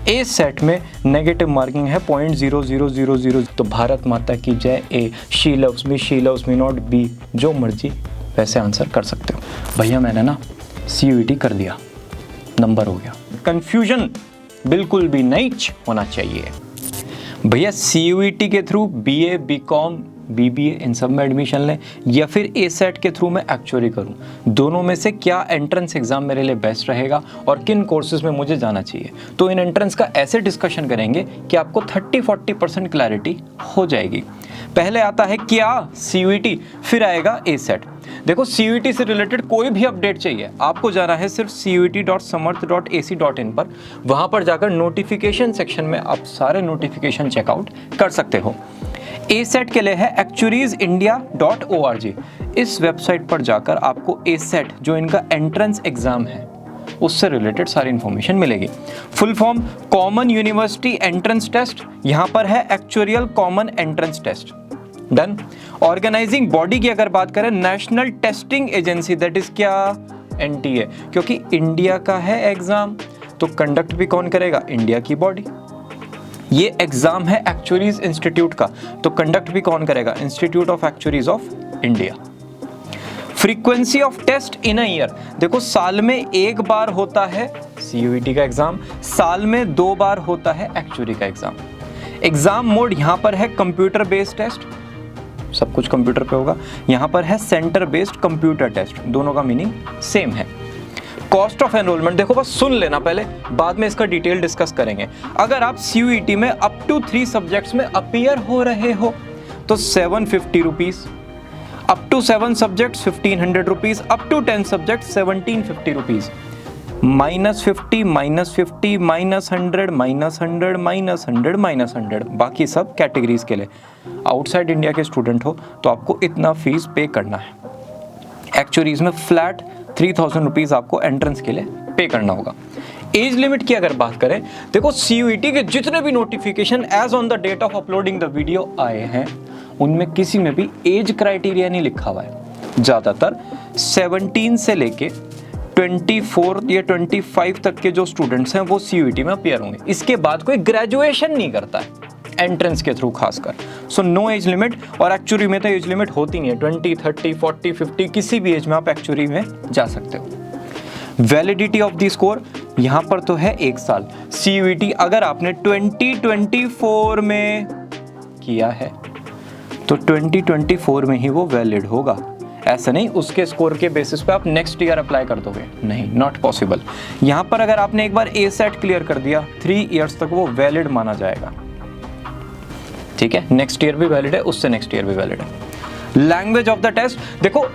ए set में negative marking है 0.0000। तो भारत माता की जय। A, she loves me not. B, जो मर्जी वैसे आंसर कर सकते हो। भैया मैंने ना CUET कर दिया, नंबर हो गया। कंफ्यूजन बिल्कुल भी नहीं होना चाहिए। भैया CUET के थ्रू BA, BCom, BBA इन सब में एडमिशन लें या फिर ए सेट के थ्रू मैं एक्चुअली करूं, दोनों में से क्या एंट्रेंस एग्जाम मेरे लिए बेस्ट रहेगा और किन कोर्सेज में मुझे जाना चाहिए। तो इन एंट्रेंस का ऐसे डिस्कशन करेंगे कि आपको 30-40% क्लैरिटी हो जाएगी। पहले आता है क्या CUET, फिर आएगा ए सेट। देखो CUET से रिलेटेड कोई भी अपडेट चाहिए आपको जाना है सिर्फ cuet.samarth.ac.in पर। वहां पर जाकर नोटिफिकेशन सेक्शन में आप सारे नोटिफिकेशन चेकआउट कर सकते हो। ए सेट के लिए है actuariesindia.org। इस वेबसाइट पर जाकर आपको ए सेट जो इनका एंट्रेंस एग्जाम है उससे रिलेटेड सारी इंफॉर्मेशन मिलेगी। Full form common university entrance test, यहाँ पर है actuarial common entrance test. Done. Organising body की अगर बात करें, national testing agency, that is क्या, NTA। क्योंकि इंडिया का है एग्जाम तो कंडक्ट भी कौन करेगा, इंडिया की बॉडी। ये एग्जाम है एक्चुअरीज इंस्टीट्यूट का तो कंडक्ट भी कौन करेगा, institute of actuaries of India. Frequency of test in a year, देखो साल में एक बार होता है CUET का एग्जाम, साल में 2 बार होता है एक्चुअरी का एग्जाम। एग्जाम मोड यहाँ पर है कंप्यूटर बेस्ड टेस्ट, सब कुछ कंप्यूटर पे होगा। यहाँ पर है सेंटर बेस्ड कंप्यूटर टेस्ट, दोनों का मीनिंग सेम है। कॉस्ट ऑफ एनरोलमेंट, देखो बस सुन लेना पहले, बाद में इसका डिटेल डिस्कस करेंगे। अगर आप CUET में अप टू 3 सब्जेक्ट्स में अपीयर हो रहे हो तो 750 rupees, up to 7 subjects 1500 rupees, up to 10 subject 1750 rupees. -50, -50, -100, -100, -100, -100, बाकी सब कैटेगरीज के लिए। आउटसाइड इंडिया के स्टूडेंट हो तो आपको इतना फीस पे करना है। एक्चुअरीज में फ्लैट 3000 रुपीज आपको एंट्रेंस के लिए पे करना होगा। एज लिमिट की अगर बात करें, देखो CUET के जितने भी notification as on the date of uploading the video आए हैं उनमें किसी में भी एज क्राइटेरिया नहीं लिखा हुआ है। ज़्यादातर 17 से लेके 24 या 25 तक के जो स्टूडेंट्स हैं वो CUET में अपीयर होंगे। इसके बाद कोई ग्रेजुएशन नहीं करता है एंट्रेंस के थ्रू खासकर। सो नो एज लिमिट, और एक्चुअली में तो एज लिमिट होती नहीं है। 20, 30, 40, 50 किसी भी एज में आप एक्चुअली में जा सकते हो। वैलिडिटी ऑफ दी स्कोर यहाँ पर तो है 1 साल। CUET अगर आपने 2024 में किया है तो 2024 में ही वो वैलिड होगा। ऐसा नहीं उसके स्कोर के बेसिस पे आप नेक्स्ट ईयर अप्लाई कर दोगे, नहीं, नॉट पॉसिबल। यहाँ पर अगर आपने एक बार ए सेट क्लियर कर दिया 3 इयर्स तक वो वैलिड माना जाएगा। ठीक है, नेक्स्ट ईयर भी वैलिड है, उससे नेक्स्ट ईयर भी वैलिड है। लैंग्वेज ऑफ द टेस्ट, देखो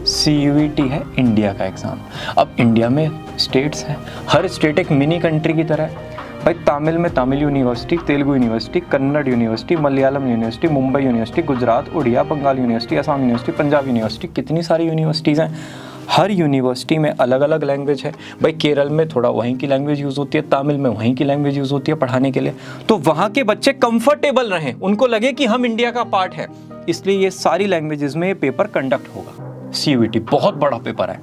CUET है इंडिया का एग्जाम। अब इंडिया में स्टेट्स हैं, हर स्टेट एक मिनी कंट्री की तरह है। भाई तमिल में Tamil university, Telugu university, Kannada university, Malayalam university, Mumbai university, Gujarat, Odia, Bengal university, Assam university, Punjab university, कितनी सारी यूनिवर्सिटीज़ हैं। हर यूनिवर्सिटी में अलग अलग लैंग्वेज है। भाई केरल में थोड़ा वहीं की लैंग्वेज यूज़ होती है, तमिल में वहीं की लैंग्वेज यूज़ होती है पढ़ाने के लिए। तो वहाँ के बच्चे कंफर्टेबल रहें, उनको लगे कि हम इंडिया का पार्ट है, इसलिए ये सारी लैंग्वेजेस में ये पेपर कंडक्ट होगा। CUET बहुत बड़ा पेपर है,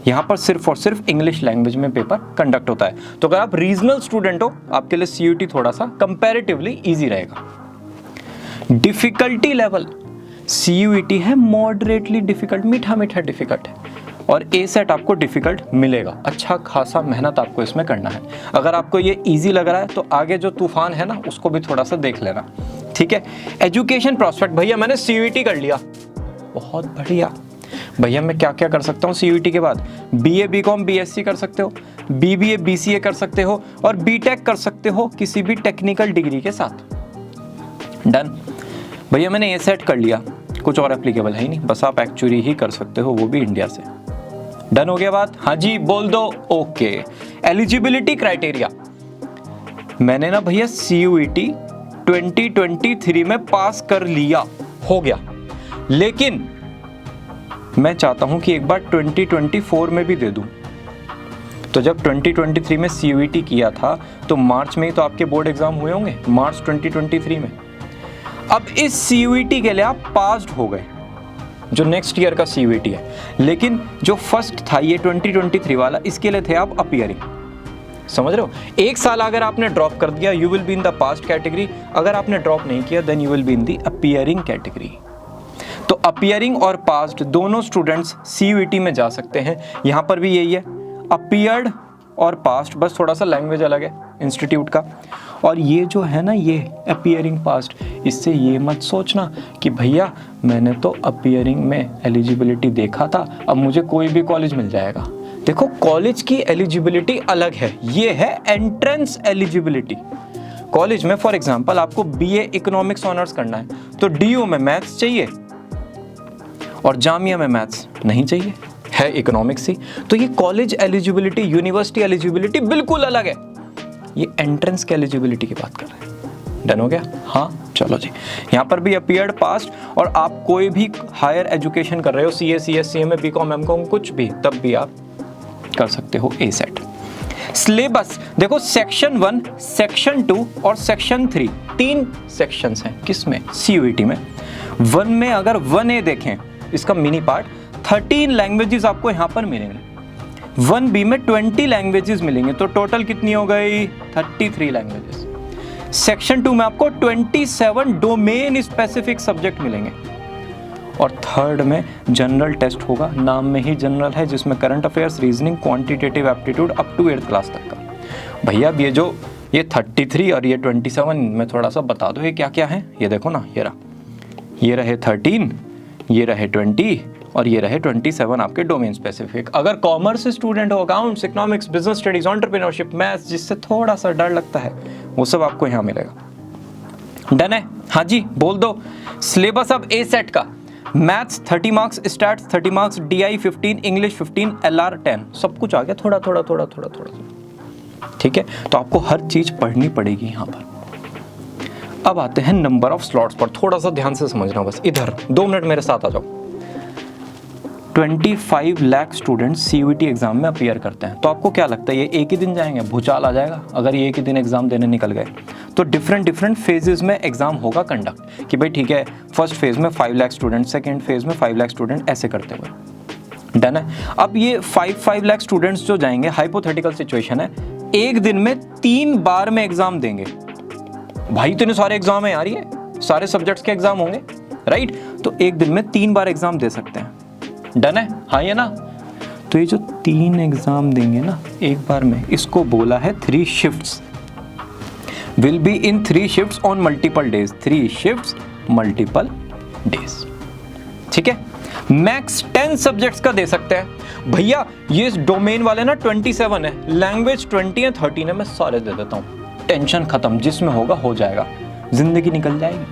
यहाँ पर सिर्फ और सिर्फ इंग्लिश लैंग्वेज में पेपर कंडक्ट होता है। तो अगर आप रीजनल स्टूडेंट हो आपके लिए CUET थोड़ा सा कंपैरेटिवली इजी रहेगा। डिफिकल्टी लेवल, CUET है मॉडरेटली डिफिकल्ट, मीठा मीठा डिफिकल्ट है, और ए सेट आपको डिफिकल्ट मिलेगा। अच्छा खासा मेहनत आपको इसमें करना है। अगर आपको ये इजी लग रहा है तो आगे जो तूफान है ना उसको भी थोड़ा सा देख लेना, ठीक है। एजुकेशन प्रोस्पेक्ट, भैया मैंने CUET कर लिया, बहुत बढ़िया। भैया मैं क्या क्या कर सकता हूँ CUET के बाद? BA, BCom, BSc कर सकते हो, BBA, BCA कर सकते हो, और BTech कर सकते हो किसी भी टेक्निकल डिग्री के साथ। डन। भैया मैंने ए सेट कर लिया, कुछ और एप्लीकेबल है ही नहीं, बस आप एक्चुअली ही कर सकते हो, वो भी इंडिया से। डन हो गया बात? हाँ जी बोल दो। ओके। एलिजिबिलिटी क्राइटेरिया, मैंने ना भैया CUET 2023 में पास कर लिया, हो गया, लेकिन मैं चाहता हूं कि एक बार 2024 में भी दे दूं। तो जब 2023 में CUET किया था तो मार्च में ही तो आपके बोर्ड एग्जाम हुए होंगे, मार्च 2023 में। अब इस CUET के लिए आप पास्ड हो गए, जो नेक्स्ट ईयर का CUET है, लेकिन जो फर्स्ट था ये 2023 वाला, इसके लिए थे आप अपीयरिंग। समझ रहे हो? एक साल अगर आपने ड्रॉप कर दिया, you will be in the past category. अगर आपने ड्रॉप नहीं किया, then you will be in the appearing category. तो अपीयरिंग और पास्ट दोनों स्टूडेंट्स सीयूईटी में जा सकते हैं। यहाँ पर भी यही है, अपीयर्ड और पास्ट, बस थोड़ा सा लैंग्वेज अलग है इंस्टीट्यूट का। और ये जो है ना, ये अपीयरिंग पास्ट, इससे ये मत सोचना कि भैया मैंने तो अपीयरिंग में एलिजिबिलिटी देखा था, अब मुझे कोई भी कॉलेज मिल जाएगा। देखो, कॉलेज की एलिजिबिलिटी अलग है, ये है एंट्रेंस एलिजिबिलिटी। कॉलेज में फॉर एग्जांपल आपको बीए इकोनॉमिक्स ऑनर्स करना है, तो डीयू में मैथ्स चाहिए और जामिया में मैथ्स नहीं चाहिए, है इकोनॉमिक्स ही। तो ये कॉलेज एलिजिबिलिटी, यूनिवर्सिटी एलिजिबिलिटी बिल्कुल अलग है। ये एंट्रेंस की एलिजिबिलिटी की बात कर रहे हैं। डन हो गया? हाँ, चलो जी। यहाँ पर भी अपीयर्ड, पास्ट, और आप कोई भी हायर एजुकेशन कर रहे हो, CA, CS, CMA, BCom, MCom, कुछ भी, तब भी आप कर सकते हो ए सेट। सिलेबस देखो, सेक्शन 1, सेक्शन 2 और सेक्शन 3, 3 सेक्शंस हैं। किसमें? सीयूईटी में। 1 में अगर 1A देखें, इसका मिनी पार्ट, 13 लैंग्वेजेस आपको यहाँ पर मिलेंगे। 1B में 20 लैंग्वेजेस मिलेंगे, तो टोटल कितनी हो गई? 33 लैंग्वेजेस। सेक्शन 2 में आपको 27 डोमेन स्पेसिफिक सब्जेक्ट मिलेंगे। और थर्ड में जनरल टेस्ट होगा, नाम में ही जनरल है, जिसमें current affairs, reasoning, quantitative aptitude up to 8th class तक का। भैया ये 33 और ये 27 में थोड़ा सा बता दो ये क्या क्या है। ये देखो ना, ये रहे 13, ये रहे 20 और ये रहे 27 आपके डोमेन स्पेसिफिक। अगर कॉमर्स स्टूडेंट हो, accounts, economics, business studies, entrepreneurship, maths, जिससे थोड़ा सा डर लगता है, वो सब आपको यहाँ मिलेगा। डन है? हाँ जी, बोल दो। सिलेबस अब ए सेट का, maths 30 marks, stats 30 marks, DI 15, English 15, LR 10, सब कुछ आ गया थोड़ा थोड़ा। ठीक है, तो आपको हर चीज पढ़नी पड़ेगी यहाँ पर। अब आते हैं नंबर ऑफ स्लॉट्स पर, थोड़ा सा ध्यान से समझना, बस इधर 2 मिनट मेरे साथ आ जाओ। 25 लाख स्टूडेंट्स सीयूईटी एग्जाम में अपीयर करते हैं, तो आपको क्या लगता है ये एक ही दिन जाएंगे? भूचाल आ जाएगा अगर ये एक ही दिन एग्जाम देने निकल गए। तो डिफरेंट फेजेस में एग्जाम होगा कंडक्ट, कि भाई ठीक है, फर्स्ट फेज में 5 लाख स्टूडेंट, सेकेंड फेज में 5 लाख स्टूडेंट, ऐसे करते हुए। डन है? अब ये 5 लाख स्टूडेंट्स जो जाएंगे, हाइपोथेटिकल सिचुएशन है, एक दिन में 3 बार में एग्जाम देंगे। भाई इतने सारे एग्जाम है यार, ये सारे सब्जेक्ट्स के एग्जाम होंगे, राइट? तो एक दिन में 3 बार एग्जाम दे सकते हैं। डन है? हाँ या ना? तो ये जो 3 एग्जाम देंगे ना एक बार में, इसको बोला है 3 shifts. Will be in 3 shifts on multiple days, 3 shifts multiple days. ठीक है? मैक्स 10 सब्जेक्ट्स का दे सकते हैं। भैया ये डोमेन वाले ना 27 है, लैंग्वेज 20 है, 13 है, मैं सारे दे देता हूँ, टेंशन खत्म, जिसमें होगा हो जाएगा, जिंदगी निकल जाएगी,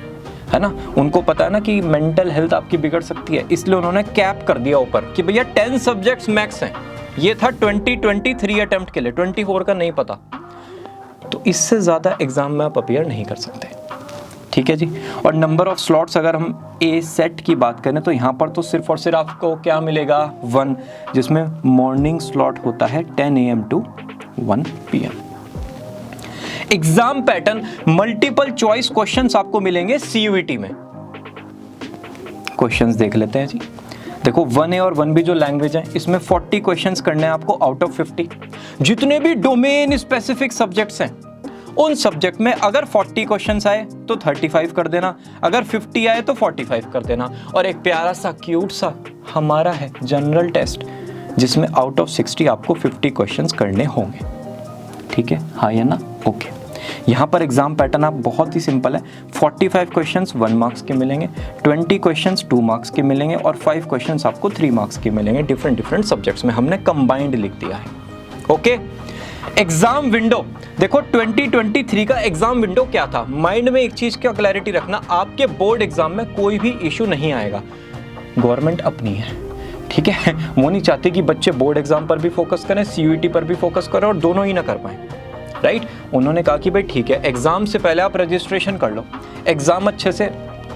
है ना? उनको पता है ना कि मेंटल हेल्थ आपकी बिगड़ सकती है, इसलिए उन्होंने कैप कर दिया ऊपर कि भैया 10 सब्जेक्ट्स मैक्स हैं। ये था 2023 अटेम्प्ट के लिए, 24 का नहीं पता। तो इससे ज्यादा एग्जाम में आप अपीयर नहीं कर सकते। ठीक है जी। और नंबर ऑफ स्लॉट्स अगर हम ए सेट की बात करें तो यहाँ पर तो सिर्फ और सिर्फ आपको क्या मिलेगा? 1, जिसमें मॉर्निंग स्लॉट होता है 10 AM to 1 PM। Exam pattern, multiple choice questions आपको मिलेंगे सीयूईटी में। क्वेश्चंस देख लेते हैं जी। देखो 1A और 1B जो लैंग्वेज है, इसमें 40 क्वेश्चंस करने हैं आपको आउट ऑफ 50। जितने भी डोमेन स्पेसिफिक सब्जेक्ट्स हैं, उन सब्जेक्ट में अगर 40 क्वेश्चंस आए तो 35 कर देना, अगर 50 आए तो 45 कर देना। और एक प्यारा सा क्यूट सा हमारा है जनरल टेस्ट, जिसमें आउट ऑफ 60 आपको 50 क्वेश्चंस करने होंगे। ठीक है? हाँ या ना? ओके। यहाँ पर एग्जाम पैटर्न आप बहुत ही सिंपल है। 45 क्वेश्चंस 1 मार्क्स के मिलेंगे, 20 क्वेश्चंस 2 मार्क्स के मिलेंगे और 5 क्वेश्चंस आपको 3 मार्क्स के मिलेंगे। डिफरेंट सब्जेक्ट्स में हमने कंबाइंड लिख दिया है। ओके। एग्जाम विंडो देखो, 2023 का एग्जाम विंडो क्या था? माइंड में एक चीज का क्लैरिटी रखना, आपके बोर्ड एग्जाम में कोई भी इशू नहीं आएगा। गवर्नमेंट अपनी है, ठीक है? वो नहीं चाहती कि बच्चे बोर्ड एग्जाम पर भी फोकस करें, सीयूईटी पर भी फोकस करें और दोनों ही ना कर पाए, राइट? उन्होंने कहा कि भाई ठीक है, एग्जाम से पहले आप रजिस्ट्रेशन कर लो, एग्जाम अच्छे से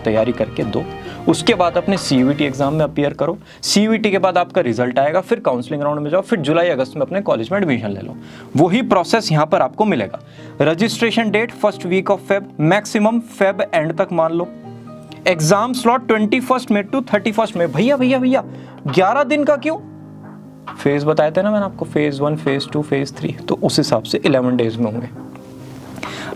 तैयारी करके दो, उसके बाद अपने सीयूईटी एग्जाम में अपीयर करो। सीयूईटी के बाद आपका रिजल्ट आएगा, फिर काउंसलिंग राउंड में जाओ, फिर जुलाई अगस्त में अपने कॉलेज में एडमिशन ले लो। वही प्रोसेस यहाँ पर आपको मिलेगा। Registration date first week of Feb, maximum Feb end तक मान लो। Exam slot 21 May to 31 May. भैया 11 दिन का क्यों? फेज बताए थे ना मैंने आपको, फेज 1, फेज 2, फेज 3, तो उस हिसाब से 11 डेज में होंगे।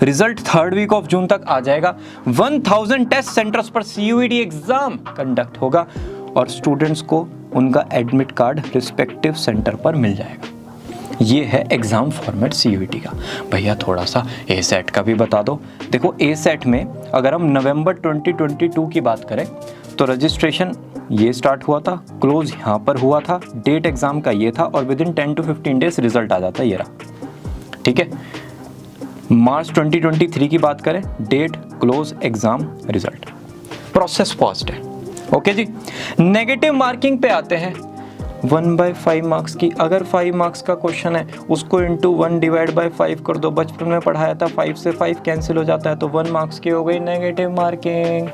Result 3rd week of June तक आ जाएगा। 1000 टेस्ट सेंटर्स पर CUET एग्जाम कंडक्ट होगा और स्टूडेंट्स को उनका एडमिट कार्ड रिस्पेक्टिव सेंटर पर मिल जाएगा। ये है एग्जाम फॉर्मेट CUET का। भैया थोड़ा सा ASET का भी बता दो। देखो ASET में अगर हम नवंबर 2022 की बात करें तो रजिस्ट्रेशन ये स्टार्ट हुआ था, क्लोज यहाँ पर हुआ था, डेट एग्जाम का ये था और within 10 to 15 days result आ जाता है, ये रहा। ठीक है, मार्च 2023 की बात करें, date, close, exam, result, process fast है। ओके जी, नेगेटिव मार्किंग पे आते हैं। 1/5 मार्क्स की, अगर 5 मार्क्स का क्वेश्चन है उसको इंटू 1 डिवाइड बाय 5 कर दो। बचपन में पढ़ाया था 5 से 5 कैंसिल हो जाता है, तो 1 मार्क्स की हो गई नेगेटिव मार्किंग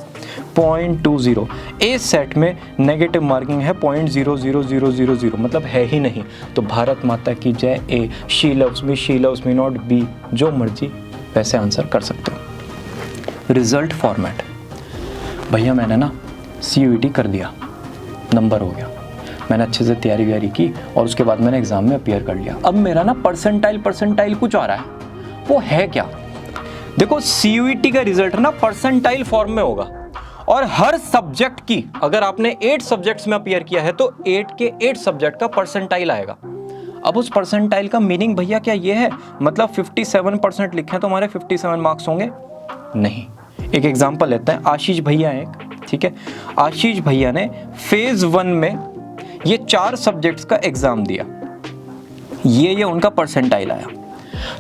0.20। ASET में नेगेटिव मार्किंग है 0.00000, मतलब है ही नहीं। तो भारत माता की जय, A, she loves me not B, जो मर्जी वैसे आंसर कर सकते हो। रिजल्ट फॉर्मेट, भैया मैंने ना CUET कर दिया, नंबर हो गया, मैंने अच्छे से तैयारी की और उसके बाद मैंने एग्जाम में अपीयर कर लिया। अब मेरा ना परसेंटाइल कुछ आ रहा है, वो है क्या? देखो CUET का रिजल्ट ना परसेंटाइल फॉर्म में होगा और हर सब्जेक्ट की, अगर आपने 8 सब्जेक्ट्स में अपीयर किया है तो 8 के 8 सब्जेक्ट का परसेंटाइल आएगा। अब उस परसेंटाइल का मीनिंग भैया क्या ये है, मतलब 57% लिखे तो हमारे 57 मार्क्स होंगे? नहीं। एक एग्जांपल लेते हैं, आशीष भैया हैं एक, ठीक है, आशीष भैया ने फेज 1 में ये 4 सब्जेक्ट्स का एग्जाम दिया, ये उनका परसेंटाइल आया।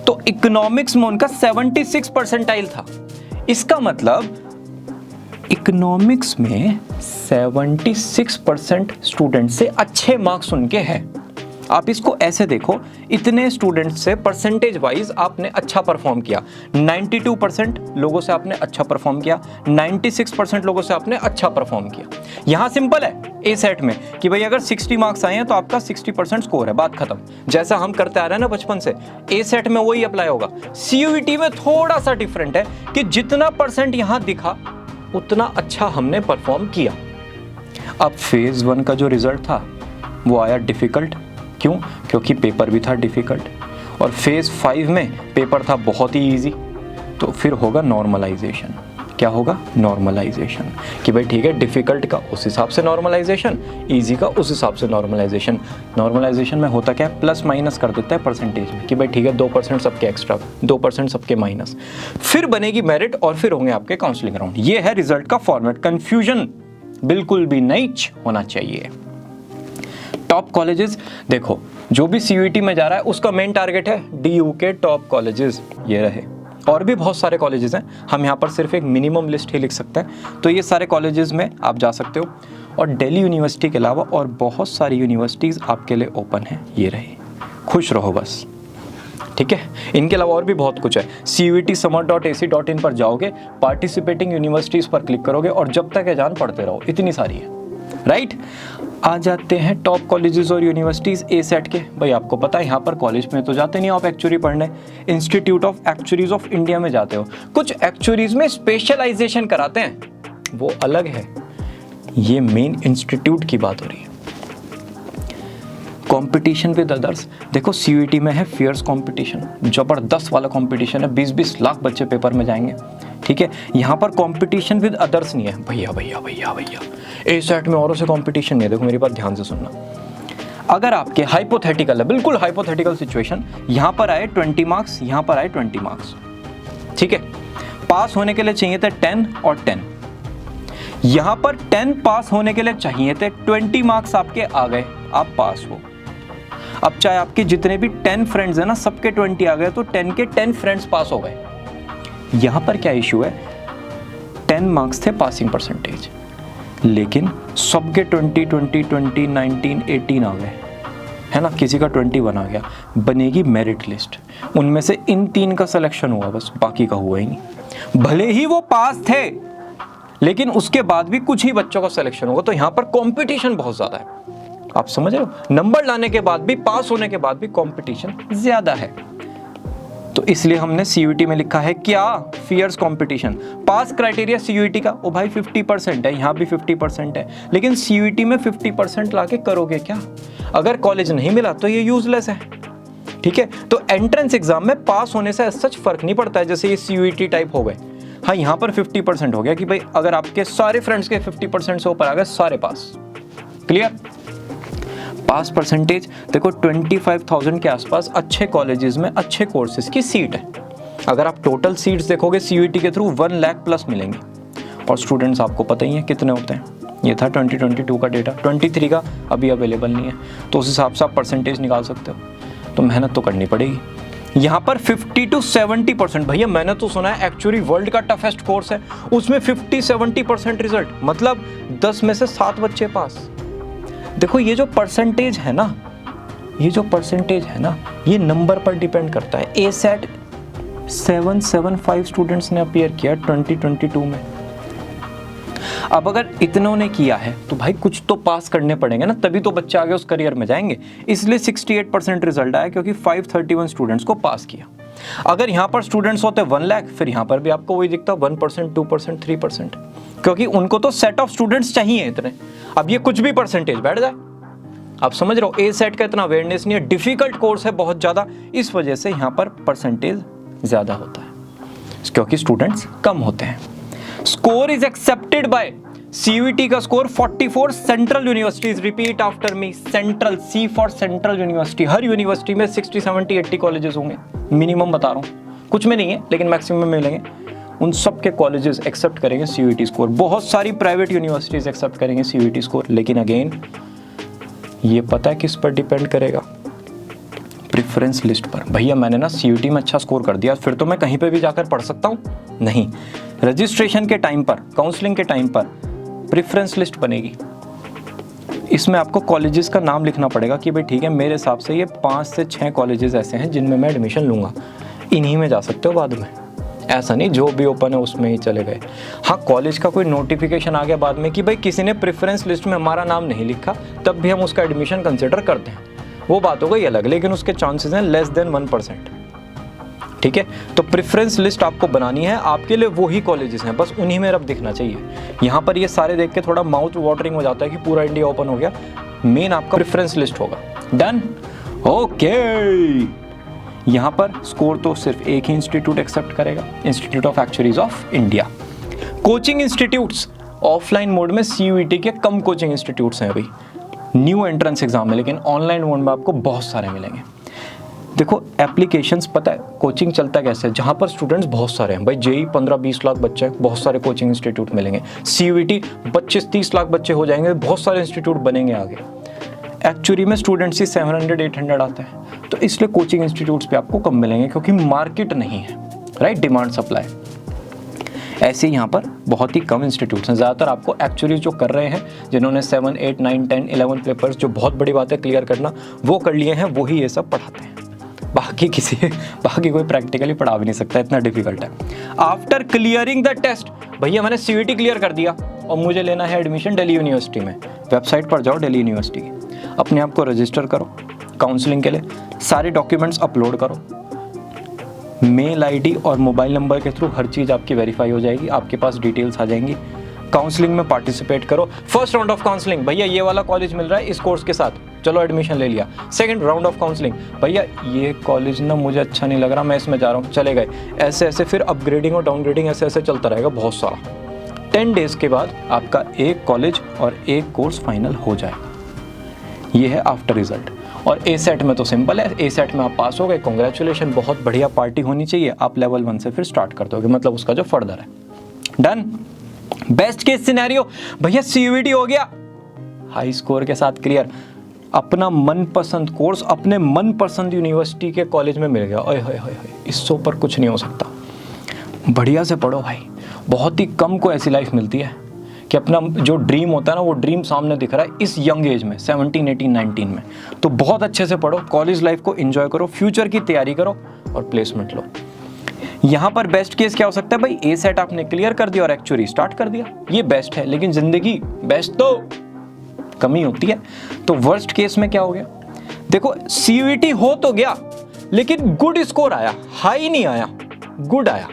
तो इकोनॉमिक्स में उनका 76 परसेंटाइल था। इसका मतलब इकोनॉमिक्स में 76% स्टूडेंट से अच्छे मार्क्स उनके हैं। आप इसको ऐसे देखो, इतने स्टूडेंट से परसेंटेज वाइज आपने अच्छा परफॉर्म किया। 92% लोगों से आपने अच्छा परफॉर्म किया, 96% लोगों से आपने अच्छा परफॉर्म किया। यहां सिंपल है ASET में कि भाई अगर 60 मार्क्स आए हैं तो आपका 60% स्कोर है, बात खत्म। जैसा हम करते आ रहे हैं ना बचपन से, ASET में वही अप्लाई होगा। CUET में थोड़ा सा डिफरेंट है कि जितना परसेंट यहां दिखा उतना अच्छा हमने परफॉर्म किया। अब फेज 1 का जो रिजल्ट था वो आया डिफिकल्ट। क्यों? क्योंकि पेपर भी था डिफिकल्ट, और फेज 5 में पेपर था बहुत ही इजी। तो फिर होगा नॉर्मलाइजेशन। क्या होगा? नॉर्मलाइजेशन, कि भाई ठीक है, डिफिकल्ट का उस हिसाब से नॉर्मलाइजेशन, इजी का उस हिसाब से नॉर्मलाइजेशन। नॉर्मलाइजेशन में होता क्या है, प्लस माइनस कर देता है परसेंटेज में, कि भाई ठीक है 2% सबके एक्स्ट्रा, 2% सबके माइनस, फिर बनेगी मेरिट और फिर होंगे आपके काउंसलिंग राउंड। ये है रिजल्ट का फॉर्मेट। कंफ्यूजन बिल्कुल भी नहीं होना चाहिए। टॉप कॉलेजेस, देखो जो भी CUET में जा रहा है उसका मेन टारगेट है DU के टॉप कॉलेजेस, ये रहे। और भी बहुत सारे कॉलेजेस हैं, हम यहाँ पर सिर्फ एक मिनिमम लिस्ट ही लिख सकते हैं। तो ये सारे कॉलेजेस में आप जा सकते हो, और दिल्ली यूनिवर्सिटी के अलावा और बहुत सारी यूनिवर्सिटीज़ आपके लिए ओपन हैं, ये रहे। खुश रहो बस, ठीक है। इनके अलावा और भी बहुत कुछ है। CUETsummer.ac.in पर जाओगे, पार्टिसिपेटिंग यूनिवर्सिटीज़ पर क्लिक करोगे और जब तक एग्जाम पढ़ते रहो, इतनी सारी है, राइट। आ जाते हैं टॉप कॉलेजेस और यूनिवर्सिटीज़ ASET के। भाई आपको पता है यहाँ पर कॉलेज में तो जाते नहीं आप एक्चुअरी पढ़ने, institute of actuaries of India में जाते हो। कुछ एक्चुअरीज में स्पेशलाइजेशन कराते हैं, वो अलग है, ये मेन इंस्टीट्यूट की बात हो रही है। कंपटीशन विद अदर्स, देखो CUET में है फियर्स कंपटीशन, जबरदस्त वाला कंपटीशन है, 20-20 लाख बच्चे पेपर में जाएंगे, ठीक है। यहाँ पर कंपटीशन विद अदर्स नहीं है। भैया ASET में औरों से कंपटीशन नहीं है। देखो मेरी बात ध्यान से सुनना, अगर आपके हाइपोथेटिकल है, बिल्कुल हाइपोथेटिकल सिचुएशन, यहाँ पर आए 20 मार्क्स, यहाँ पर आए 20 मार्क्स, ठीक है। पास होने के लिए चाहिए थे 10 और 10, यहाँ पर 10 पास होने के लिए चाहिए थे, 20 मार्क्स आपके आ गए, आप पास हो। अब चाहे आपके जितने भी 10 फ्रेंड्स हैं ना, सबके 20 आ गए, तो 10 के 10 फ्रेंड्स पास हो गए। यहां पर क्या इशू है, 10 मार्क्स थे पासिंग परसेंटेज, लेकिन सबके 20, 19, 18 आ गए, है ना, किसी का 21 आ गया। बनेगी मेरिट लिस्ट, उनमें से इन 3 का सिलेक्शन हुआ, बस बाकी का हुआ ही नहीं। भले ही वो पास थे, लेकिन उसके बाद भी कुछ ही बच्चों का सिलेक्शन होगा। तो यहां पर कंपटीशन बहुत ज्यादा है, आप समझ रहे हो। नंबर लाने के बाद भी, पास होने के बाद भी कंपटीशन ज्यादा है। तो इसलिए हमने CUET में लिखा है क्या, फियर्स कंपटीशन। पास क्राइटेरिया CUET का ओ भाई 50% है, यहाँ भी 50% है, लेकिन CUET में 50% लाके करोगे क्या? अगर कॉलेज नहीं मिला तो ये यूजलेस है, ठीक है। तो एंट्रेंस एग्जाम में पास होने से सच फर्क नहीं पड़ता है, जैसे ये CUET टाइप हो गए। हाँ, यहाँ पर 50% हो गया कि भाई अगर आपके सारे फ्रेंड्स के 50% से ऊपर आ गए, सारे पास। क्लियर? पास परसेंटेज देखो 25,000 के आसपास अच्छे कॉलेजेस में अच्छे कोर्सेज की सीट है। अगर आप टोटल सीट्स देखोगे CUET के थ्रू 1 लाख प्लस मिलेंगे, और स्टूडेंट्स आपको पता ही है कितने होते हैं। ये था 2022 का डेटा, 23 का अभी अवेलेबल नहीं है, तो उस हिसाब से आप परसेंटेज निकाल सकते हो। तो मेहनत तो करनी पड़ेगी। यहाँ पर 50 to 70%, भैया मैंने तो सुना है एक्चुअली वर्ल्ड का टफेस्ट कोर्स है, उसमें 50-70% रिजल्ट, मतलब 10 में से 7 बच्चे पास। देखो ये जो परसेंटेज है ना, ये नंबर पर डिपेंड करता है। ASET 775 स्टूडेंट्स ने अपीयर किया 2022 में। अब अगर इतनों ने किया है तो भाई कुछ तो पास करने पड़ेंगे ना, तभी तो बच्चे आगे उस करियर में जाएंगे। इसलिए 68% रिजल्ट आया, क्योंकि 531 स्टूडेंट्स को पास किया। अगर यहाँ पर स्टूडेंट्स होते 1 लाख, फिर यहाँ पर भी आपको वही दिखता 1%, 2%, 3%, क्योंकि उनको तो सेट ऑफ स्टूडेंट्स चाहिए इतने। अब ये कुछ भी परसेंटेज बैठ जाए, आप समझ रहे हो, ASET का इतना अवेयरनेस नहीं है, डिफिकल्ट कोर्स है बहुत ज़्यादा, इस वजह से यहाँ पर परसेंटेज ज़्यादा होता है, क्योंकि स्टूडेंट्स कम होते हैं। Score is accepted by CUET का score 44 central universities, repeat after me, central, C for central university. Her university में 60, 70, 80 कॉलेजेस होंगे, मिनिमम बता रहा हूँ, कुछ में नहीं है लेकिन मैक्सिमम में मिलेंगे। उन सब के कॉलेजेस एक्सेप्ट करेंगे CUET स्कोर। बहुत सारी प्राइवेट यूनिवर्सिटीज एक्सेप्ट करेंगे CUET स्कोर, लेकिन अगेन ये पता है किस पर डिपेंड करेगा, प्रेफरेंस लिस्ट पर। भैया मैंने ना CUET में अच्छा स्कोर कर दिया, फिर तो मैं कहीं पे भी जाकर पढ़ सकता हूँ? नहीं, रजिस्ट्रेशन के टाइम पर, काउंसलिंग के टाइम पर प्रेफरेंस लिस्ट बनेगी। इसमें आपको कॉलेजेस का नाम लिखना पड़ेगा कि भाई ठीक है, मेरे हिसाब से ये 5 से 6 कॉलेजेस ऐसे हैं जिनमें मैं एडमिशन लूँगा, इन्हीं में जा सकते हो बाद में। ऐसा नहीं जो भी ओपन है उसमें ही चले गए। हाँ, कॉलेज का कोई नोटिफिकेशन आ गया बाद में कि भाई किसी ने प्रेफरेंस लिस्ट में हमारा नाम नहीं लिखा, तब भी हम उसका एडमिशन कंसिडर करते हैं, वो बात हो गई अलग, लेकिन उसके चांसेस हैं लेस देन 1%। ठीक है, तो प्रेफरेंस लिस्ट आपको बनानी है, आपके लिए वही कॉलेजेस हैं, बस उन्हीं में रब दिखना चाहिए। यहाँ पर ये सारे देख के थोड़ा माउथ वाटरिंग हो जाता है कि पूरा इंडिया ओपन हो गया। मेन आपका प्रेफरेंस लिस्ट होगा। डन? ओके। यहाँ पर स्कोर तो सिर्फ एक ही इंस्टीट्यूट एक्सेप्ट करेगा, institute of actuaries of India. Coaching institutes offline mode में CUET के कम कोचिंग इंस्टीट्यूट्स हैं अभी न्यू एंट्रेंस एग्जाम में, लेकिन ऑनलाइन मोड में आपको बहुत सारे मिलेंगे। देखो एप्लीकेशंस, पता है कोचिंग चलता कैसे है, जहाँ पर स्टूडेंट्स बहुत सारे हैं, भाई JEE 15-20 लाख बच्चे हैं, बहुत सारे कोचिंग इंस्टीट्यूट मिलेंगे। CUET 25-30 लाख बच्चे हो जाएंगे, बहुत सारे इंस्टीट्यूट बनेंगे आगे। एक्चुअली में स्टूडेंट्स ही 700-800 आते हैं, तो इसलिए कोचिंग इंस्टीट्यूट्स पे आपको कम मिलेंगे, क्योंकि मार्केट नहीं है, राइट, डिमांड सप्लाई। ऐसे यहाँ पर बहुत ही कम इंस्टीट्यूट्स हैं। ज़्यादातर आपको एक्चुअली जो कर रहे हैं, जिन्होंने 7, 8, 9, 10, 11 पेपर्स, जो बहुत बड़ी बात है क्लियर करना, वो कर लिए हैं, वही ये सब पढ़ाते हैं। बाकी कोई प्रैक्टिकली पढ़ा भी नहीं सकता, इतना डिफिकल्ट है। आफ्टर क्लियरिंग द टेस्ट, भैया मैंने CUET क्लियर कर दिया और मुझे लेना है एडमिशन दिल्ली यूनिवर्सिटी में। वेबसाइट पर जाओ दिल्ली यूनिवर्सिटी की, अपने आप को रजिस्टर करो काउंसलिंग के लिए, सारे डॉक्यूमेंट्स अपलोड करो, मेल ID और मोबाइल नंबर के थ्रू हर चीज़ आपकी वेरीफाई हो जाएगी, आपके पास डिटेल्स आ जाएंगी। काउंसलिंग में पार्टिसिपेट करो। फर्स्ट राउंड ऑफ काउंसलिंग, भैया ये वाला कॉलेज मिल रहा है इस कोर्स के साथ, चलो एडमिशन ले लिया। सेकंड राउंड ऑफ काउंसलिंग, भैया ये कॉलेज ना मुझे अच्छा नहीं लग रहा, मैं इसमें जा रहा हूँ, चले गए। ऐसे ऐसे फिर अपग्रेडिंग और डाउनग्रेडिंग ऐसे ऐसे चलता रहेगा बहुत सारा। 10 डेज के बाद आपका एक कॉलेज और एक कोर्स फाइनल हो जाएगा। ये है आफ्टर रिजल्ट। और ASET में तो सिंपल है, ASET में आप पास हो गए, कॉन्ग्रेचुलेशन, बहुत बढ़िया पार्टी होनी चाहिए, आप लेवल 1 से फिर स्टार्ट कर दोगे, मतलब उसका जो फर्दर है। डन? बेस्ट केस सिनेरियो, भैया CUET हो गया हाई स्कोर के साथ क्लियर, अपना मनपसंद कोर्स अपने मनपसंद यूनिवर्सिटी के कॉलेज में मिल गया। ओए होए होए, इससे ऊपर कुछ नहीं हो सकता। बढ़िया से पढ़ो भाई, बहुत ही कम को ऐसी लाइफ मिलती है कि अपना जो ड्रीम होता है ना, वो ड्रीम सामने दिख रहा है इस यंग एज में, 17, 18, 19 में। तो बहुत अच्छे से पढ़ो, कॉलेज लाइफ को एंजॉय करो, फ्यूचर की तैयारी करो और प्लेसमेंट लो। यहाँ पर बेस्ट केस क्या हो सकता है भाई, ASET आपने क्लियर कर दिया और एक्चुअली स्टार्ट कर दिया, ये बेस्ट है, लेकिन जिंदगी बेस्ट तो कमी होती है। तो वर्स्ट केस में क्या हो गया, देखो CUET हो तो गया, लेकिन गुड स्कोर आया, हाई नहीं आया, गुड आया।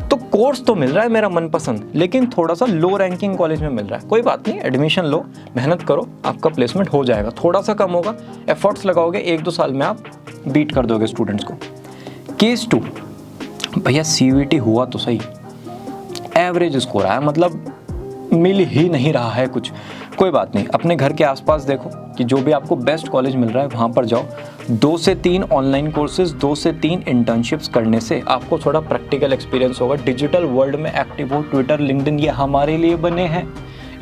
तो कोर्स तो मिल रहा है मेरा मनपसंद, लेकिन थोड़ा सा लो रैंकिंग कॉलेज में मिल रहा है। कोई बात नहीं, एडमिशन लो, मेहनत करो, आपका प्लेसमेंट हो जाएगा। थोड़ा सा कम होगा, एफर्ट्स लगाओगे, 1-2 साल में आप बीट कर दोगे स्टूडेंट्स को। केस 2, भैया CVT हुआ तो सही, एवरेज स्कोर आया, मतलब मिल ही नहीं रहा है कुछ। कोई बात नहीं, अपने घर के आसपास देखो कि जो भी आपको बेस्ट कॉलेज मिल रहा है वहाँ पर जाओ। 2 से 3 ऑनलाइन कोर्सेज, 2 से 3 इंटर्नशिप्स करने से आपको थोड़ा प्रैक्टिकल एक्सपीरियंस होगा। डिजिटल वर्ल्ड में एक्टिव हो, ट्विटर, लिंक्डइन ये हमारे लिए बने हैं,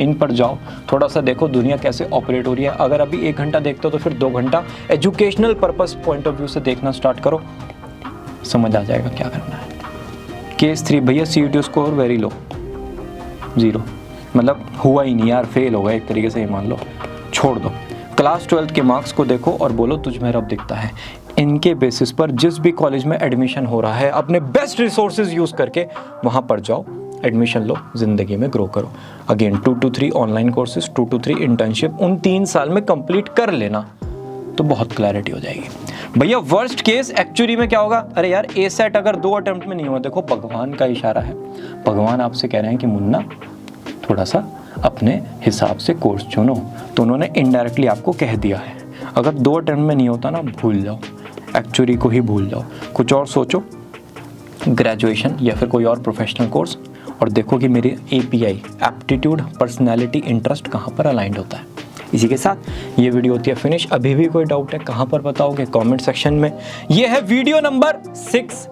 इन पर जाओ, थोड़ा सा देखो दुनिया कैसे ऑपरेट हो रही है। अगर अभी 1 घंटा देखते हो तो फिर 2 घंटा educational purpose point of view से देखना स्टार्ट करो, समझ आ जाएगा क्या करना है। केस 3, भैया CVT स्कोर वेरी लो, 0, मतलब हुआ ही नहीं यार, फेल हो गया एक तरीके से, ही मान लो, छोड़ दो। क्लास 12 के मार्क्स को देखो और बोलो तुझ में रब दिखता है। इनके बेसिस पर जिस भी कॉलेज में एडमिशन हो रहा है, अपने बेस्ट रिसोर्सेज यूज़ करके वहाँ पर जाओ, एडमिशन लो, ज़िंदगी में ग्रो करो। Again 2 to 3 online courses, 2 to 3 internship, उन 3 साल में कंप्लीट कर लेना तो बहुत क्लैरिटी हो जाएगी। भैया वर्स्ट केस एक्चुअली में क्या होगा, अरे यार ASET अगर 2 अटेम्प्ट में नहीं हुआ, देखो भगवान का इशारा है, भगवान आपसे कह रहे हैं कि मुन्ना थोड़ा सा अपने हिसाब से कोर्स चुनो। तो उन्होंने इनडायरेक्टली आपको कह दिया है, अगर 2 अटेम्प्ट में नहीं होता ना, भूल जाओ, एक्चुअली को ही भूल जाओ, कुछ और सोचो, ग्रेजुएशन या फिर कोई और प्रोफेशनल कोर्स, और देखो कि मेरी API एप्टीट्यूड, पर्सनैलिटी, इंटरेस्ट कहाँ पर अलाइंड होता है। इसी के साथ ये वीडियो होती है फिनिश। अभी भी कोई डाउट है कहाँ पर बताओगे, कमेंट सेक्शन में। ये है वीडियो नंबर 6।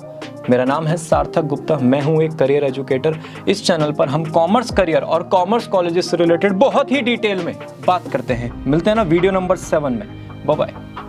मेरा नाम है सार्थक गुप्ता, मैं हूँ एक करियर एजुकेटर। इस चैनल पर हम कॉमर्स करियर और कॉमर्स कॉलेजेस से रिलेटेड बहुत ही डिटेल में बात करते हैं। मिलते हैं ना वीडियो नंबर 7 में। Bye bye.